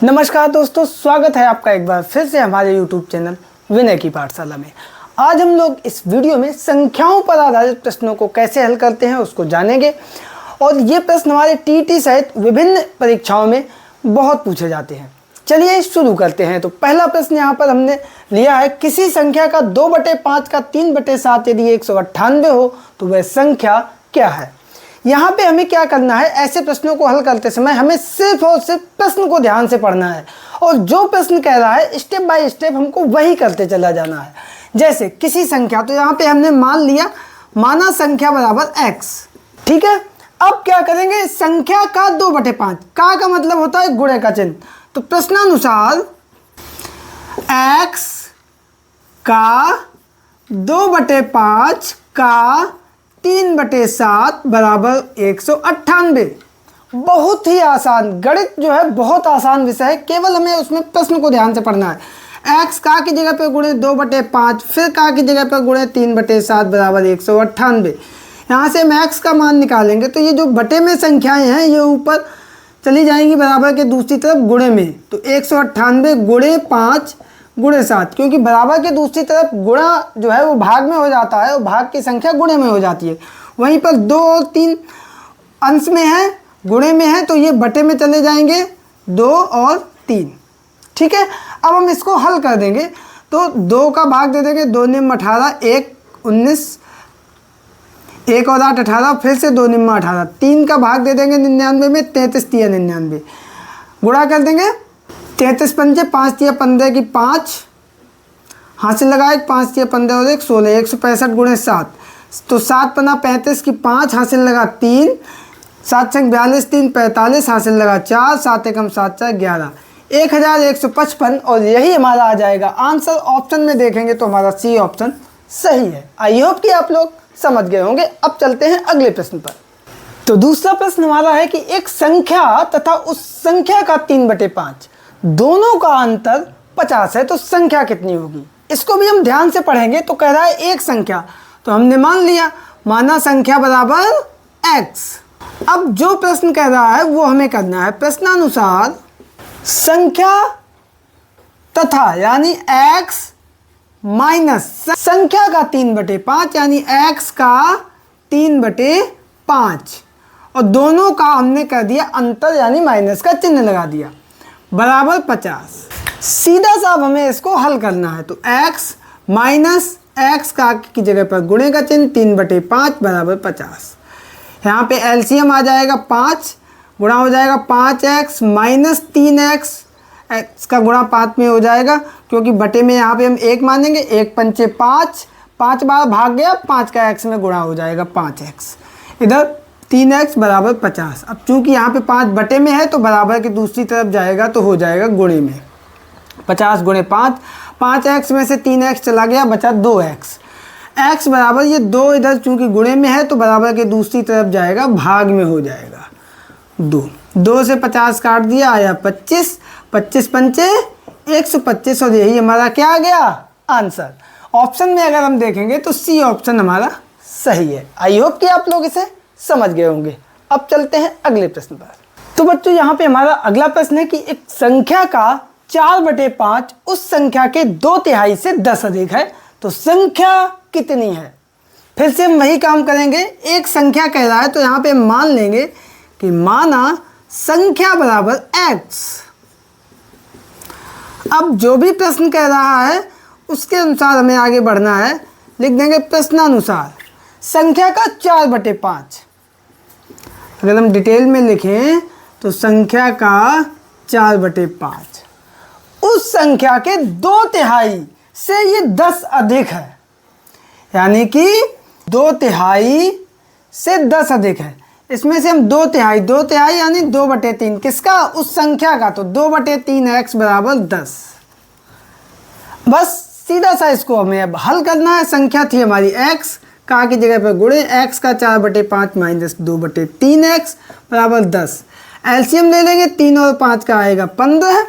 नमस्कार दोस्तों, स्वागत है आपका एक बार फिर से हमारे YouTube चैनल विनय की पाठशाला में। आज हम लोग इस वीडियो में संख्याओं पर आधारित प्रश्नों को कैसे हल करते हैं उसको जानेंगे। और ये प्रश्न हमारे टीटी सहित विभिन्न परीक्षाओं में बहुत पूछे जाते हैं। चलिए शुरू करते हैं। तो पहला प्रश्न यहाँ पर हमने लिया है, किसी संख्या का 2/5 का 3/7 यदि 198 हो तो वह संख्या क्या है। यहाँ पे हमें क्या करना है, ऐसे प्रश्नों को हल करते समय हमें सिर्फ और सिर्फ प्रश्न को ध्यान से पढ़ना है और जो प्रश्न कह रहा है स्टेप बाय स्टेप हमको वही करते चला जाना है। जैसे किसी संख्या, तो यहाँ पे हमने मान लिया, माना संख्या बराबर x, ठीक है। अब क्या करेंगे, संख्या का 2/5, का मतलब होता है गुणे का चिन्ह। तो प्रश्नानुसार x का 2/5 का 3/7 बराबर 198। बहुत ही आसान, गणित जो है बहुत आसान विषय है, केवल हमें उसमें प्रश्न को ध्यान से पढ़ना है। x का की जगह पे गुणे 2/5, फिर का की जगह पे गुणे 3/7 बराबर 198। यहाँ से हम x का मान निकालेंगे तो ये जो बटे में संख्याएं हैं ये ऊपर चली जाएंगी बराबर के दूसरी तरफ गुणे में। तो 198 गुणे 5 गुणे 7, क्योंकि बराबर के दूसरी तरफ गुणा जो है वो भाग में हो जाता है और भाग की संख्या गुणे में हो जाती है। वहीं पर 2 और 3 अंश में है, गुणे में है, तो ये बटे में चले जाएंगे 2 और 3, ठीक है। अब हम इसको हल कर देंगे तो 2 का भाग दे देंगे, 2 निम्न 18, 1 19, 1 और 8 18, फिर से 2 निम्न 18, 3 का भाग दे देंगे 99 में, 33 3 99, गुणा कर देंगे 33 पंजे 5 3 15 की 5, हासिल लगाए 5 3 15 और 1 16, 165 गुणे 7, तो 7 पन्ना 35 की 5, हासिल लगा 3, 7 छंग 42 3 45, हासिल लगा 4, 7 एकम 7 4 11, 1155। और यही हमारा आ जाएगा आंसर। ऑप्शन में देखेंगे तो हमारा सी ऑप्शन सही है। आई होप कि आप लोग समझ गए होंगे। अब चलते हैं अगले प्रश्न पर। तो दूसरा प्रश्न हमारा है कि एक संख्या तथा उस संख्या का 3/5 दोनों का अंतर 50 है तो संख्या कितनी होगी। इसको भी हम ध्यान से पढ़ेंगे। तो कह रहा है एक संख्या, तो हमने मान लिया, माना संख्या बराबर x। अब जो प्रश्न कह रहा है वो हमें करना है, प्रश्नानुसार संख्या तथा यानी x माइनस संख्या का 3/5 यानी x का 3/5 और दोनों का हमने कर दिया अंतर यानी माइनस का चिन्ह लगा दिया, बराबर 50। सीधा साहब हमें इसको हल करना है। तो x माइनस x का की जगह पर गुणे का चिन्ह 3/5 बराबर 50। यहाँ पे एलसीएम आ जाएगा 5, गुणा हो जाएगा 5x माइनस 3x, x का गुणा 5 में हो जाएगा क्योंकि बटे में यहाँ पे हम 1 मानेंगे, 1 पंचे 5, 5 बार भाग गया, 5 का x में गुणा हो जाएगा 5x, इधर 3x बराबर 50। अब चूंकि यहाँ पे 5 बटे में है तो बराबर की दूसरी तरफ जाएगा तो हो जाएगा गुणे में, 50 गुणे 5, 5x में से 3x चला गया, बचा 2x, x बराबर ये 2 इधर चूंकि गुणे में है तो बराबर के दूसरी तरफ जाएगा, भाग में हो जाएगा 2, 2 से 50 काट दिया, आया 25, 25 पंचे 125 और यही हमारा क्या आ गया आंसर। ऑप्शन में अगर हम देखेंगे तो सी ऑप्शन हमारा सही है। आई होप कि आप लोग इसे समझ गए होंगे। अब चलते हैं अगले प्रश्न पर। तो बच्चों यहाँ पे हमारा अगला प्रश्न है कि एक संख्या का 4/5 उस संख्या के 2/3 से 10 अधिक है तो संख्या कितनी है। फिर से हम वही काम करेंगे, एक संख्या कह रहा है तो यहाँ पे हम मान लेंगे कि माना संख्या बराबर x। अब जो भी प्रश्न कह रहा है उसके अनुसार हमें आगे बढ़ना है। लिख देंगे प्रश्नानुसार संख्या का 4/5। अगर हम डिटेल में लिखें तो संख्या का 4/5 उस संख्या के 2/3 से ये 10 अधिक है, यानी कि 2/3 से 10 अधिक है। इसमें से हम 2/3 यानी 2/3 किसका, उस संख्या का, तो 2/3x बराबर 10। बस सीधा सा इसको हमें अब हल करना है। संख्या थी हमारी x, का की जगह पर गुणे x का 4/5 माइनस 2/3x बराबर 10। एलसीएम ले लेंगे, 3 और 5 का आएगा 15,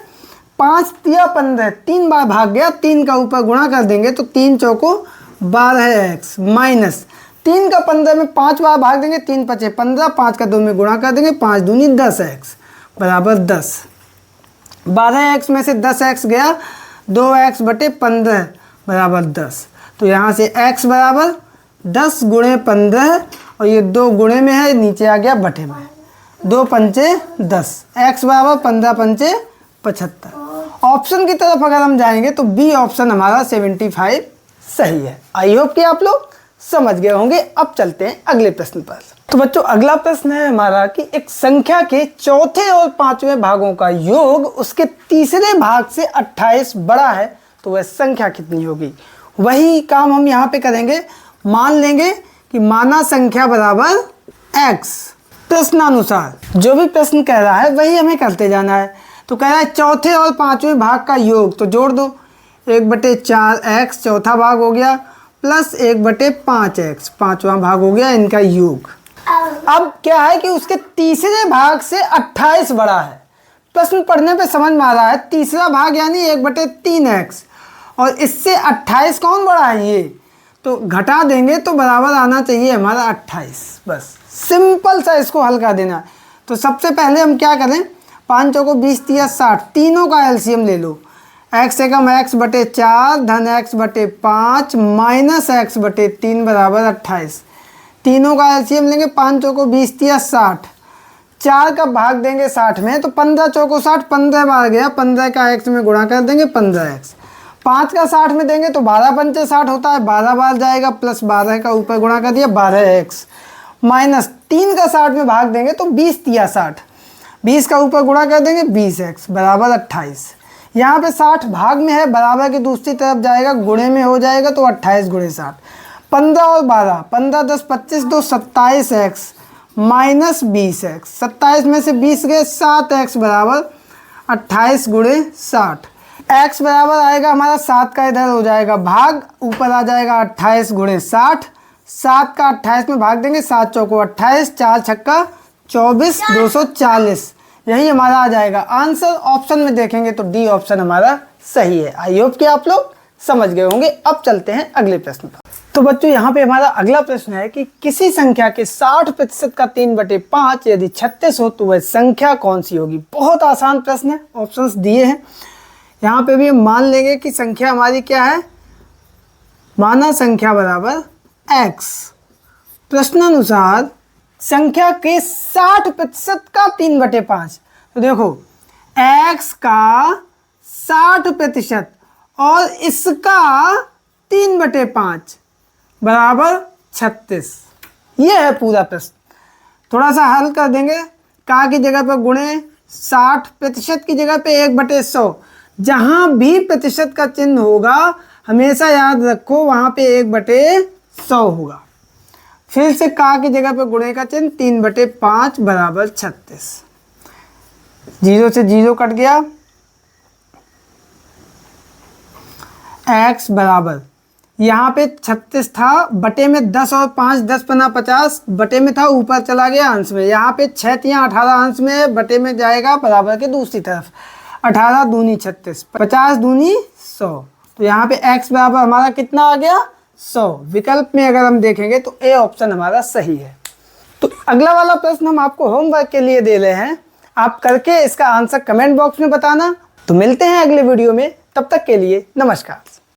5 या 15, 3 बार भाग गया, 3 का ऊपर गुणा कर देंगे तो 3 चौको 12x माइनस 3 का 15 में 5 बार भाग देंगे, 3 पचे 15, 5 का 2 में गुणा कर देंगे, 5 दूनी 10x बराबर 10। 12x में से 10x गया, 2x बटे 15 बराबर 10। तो यहाँ से x बराबर 10 गुणे 15 और ये 2 गुणे में है, नीचे आ गया बटे में। 2 पंचे 10, x बराबर 15 पंचे 75। ऑप्शन की तरफ अगर हम जाएंगे तो बी ऑप्शन हमारा 75 सही है। आई होप कि आप लोग समझ गए होंगे। अब चलते हैं अगले प्रश्न पर। तो बच्चों अगला प्रश्न है हमारा कि एक संख्या के चौथे और पांचवें भागों का योग उसके तीसरे भाग से 28 बड़ा है तो वह संख्या कितनी होगी। वही काम हम यहाँ पे करेंगे। मान लेंगे कि माना संख्या बराबर x, प्रश्नानुसार जो भी प्रश्न कह रहा है वही हमें करते जाना है। तो कह रहा है चौथे और पांचवें भाग का योग, तो जोड़ दो। 1/4x चौथा भाग हो गया, प्लस 1/5x पांचवा भाग हो गया, इनका योग। अब क्या है कि उसके तीसरे भाग से 28 बड़ा है। प्रश्न पढ़ने पे समझ में आ रहा है, तीसरा भाग यानी 1/3x और इससे 28 कौन बड़ा है, ये तो घटा देंगे तो बराबर आना चाहिए हमारा 28। बस सिंपल सा इसको हल कर देना है। तो सबसे पहले हम क्या करें, 5 चौको 20 तिया 60, तीनों का एलसीएम ले लो। x एकम x/4 धन x/5 माइनस x/3 बराबर 28। तीनों का एलसीएम लेंगे, 5 चौको 20 तिया 60, 4 का भाग देंगे 60 में तो 15 चौको 60, 15 बार गया, 15 का x में गुणा कर देंगे 15x। 5 का 60 में देंगे तो 12 पंचे 60 होता है, 12 बार जाएगा, प्लस 12 का ऊपर गुणा कर दिया 12x, माइनस 3 का 60 में भाग देंगे तो 20 तिया 60, 20 का ऊपर गुणा कर देंगे 20x बराबर 28। यहाँ पे 60 भाग में है, बराबर की दूसरी तरफ जाएगा, गुणे में हो जाएगा तो 28 गुणे 60, 15 और 12, 15 10 25 2 27x माइनस 20x, 27 में से 20 गए 7x बराबर 28 गुणे 60। x बराबर आएगा हमारा 7 का इधर हो जाएगा भाग, ऊपर आ जाएगा 28 गुणे 60, 7 का 28 में भाग देंगे, 7 चौको 28, 4 छक्का 24, 240, यही हमारा आ जाएगा आंसर। ऑप्शन में देखेंगे तो डी ऑप्शन हमारा सही है। आई होप कि आप लोग समझ गए होंगे। अब चलते हैं अगले प्रश्न पर। तो बच्चों यहाँ पे हमारा अगला प्रश्न है कि किसी संख्या के 60% का 3/5 यदि 36 हो तो वह संख्या कौन सी होगी। बहुत आसान प्रश्न है, ऑप्शंस दिए हैं। यहाँ पे भी हम मान लेंगे कि संख्या हमारी क्या है, माना संख्या बराबर x, प्रश्नानुसार संख्या के 60% का 3/5। तो देखो x का 60% और इसका 3/5 बराबर 36। ये है पूरा प्रश्न। थोड़ा सा हल कर देंगे, का की जगह पर गुणे, 60% की जगह पे 1/100। जहाँ भी प्रतिशत का चिन्ह होगा हमेशा याद रखो वहाँ पे 1/100 होगा। फिर से का की जगह पर गुणे का चिन्ह, 3/5 बराबर 36। 0 से 0 कट गया, x बराबर यहाँ पे 36 था, बटे में 10 और 5, 10 पन्ना 50, बटे में था ऊपर चला गया अंश में। यहाँ पे 6 तिया 18 अंश में, बटे में जाएगा बराबर के दूसरी तरफ। 18 दूनी 36, 50 दूनी 100। तो यहाँ पे x बराबर हमारा कितना आ गया, 100। विकल्प में अगर हम देखेंगे तो ए ऑप्शन हमारा सही है। तो अगला वाला प्रश्न हम आपको होमवर्क के लिए दे रहे हैं, आप करके इसका आंसर कमेंट बॉक्स में बताना। तो मिलते हैं अगले वीडियो में, तब तक के लिए नमस्कार।